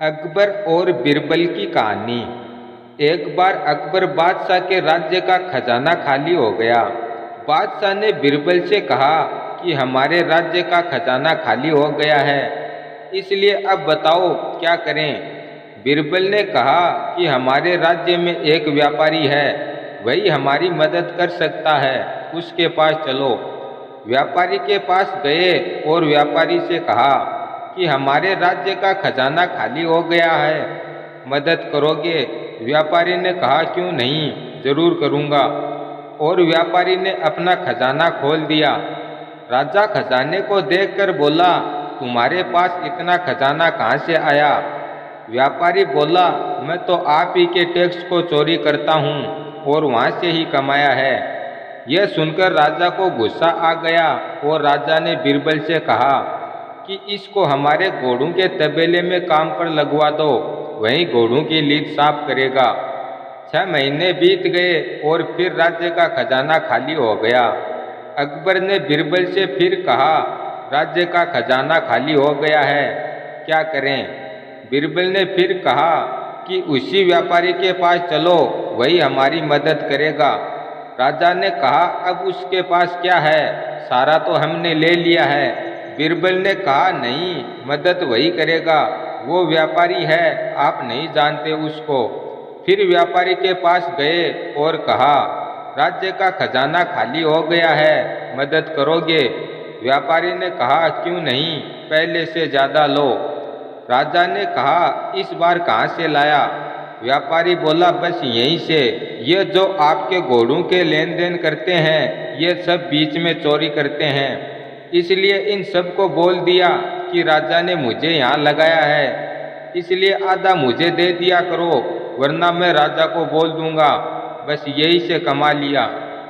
अकबर और बिरबल की कहानी। एक बार अकबर बादशाह के राज्य का खजाना खाली हो गया। बादशाह ने बिरबल से कहा कि हमारे राज्य का खजाना खाली हो गया है, इसलिए अब बताओ क्या करें। बिरबल ने कहा कि हमारे राज्य में एक व्यापारी है, वही हमारी मदद कर सकता है, उसके पास चलो। व्यापारी के पास गए और व्यापारी से कहा कि हमारे राज्य का खजाना खाली हो गया है, मदद करोगे? व्यापारी ने कहा क्यों नहीं, जरूर करूँगा। और व्यापारी ने अपना खजाना खोल दिया। राजा खजाने को देखकर बोला, तुम्हारे पास इतना खजाना कहाँ से आया? व्यापारी बोला, मैं तो आप ही के टैक्स को चोरी करता हूँ और वहाँ से ही कमाया है। यह सुनकर राजा को गुस्सा आ गया और राजा ने बिरबल से कहा कि इसको हमारे घोड़ों के तबेले में काम पर लगवा दो, वहीं घोड़ों की लीद साफ करेगा। 6 महीने बीत गए और फिर राज्य का खजाना खाली हो गया। अकबर ने बिरबल से फिर कहा, राज्य का खजाना खाली हो गया है, क्या करें? बिरबल ने फिर कहा कि उसी व्यापारी के पास चलो, वही हमारी मदद करेगा। राजा ने कहा, अब उसके पास क्या है, सारा तो हमने ले लिया है। बिरबल ने कहा, नहीं, मदद वही करेगा, वो व्यापारी है, आप नहीं जानते उसको। फिर व्यापारी के पास गए और कहा, राज्य का खजाना खाली हो गया है, मदद करोगे? व्यापारी ने कहा, क्यों नहीं, पहले से ज़्यादा लो। राजा ने कहा, इस बार कहाँ से लाया? व्यापारी बोला, बस यहीं से। ये जो आपके घोड़ों के लेन देन करते हैं, ये सब बीच में चोरी करते हैं, इसलिए इन सब को बोल दिया कि राजा ने मुझे यहाँ लगाया है, इसलिए आधा मुझे दे दिया करो, वरना मैं राजा को बोल दूंगा। बस यही से कमा लिया।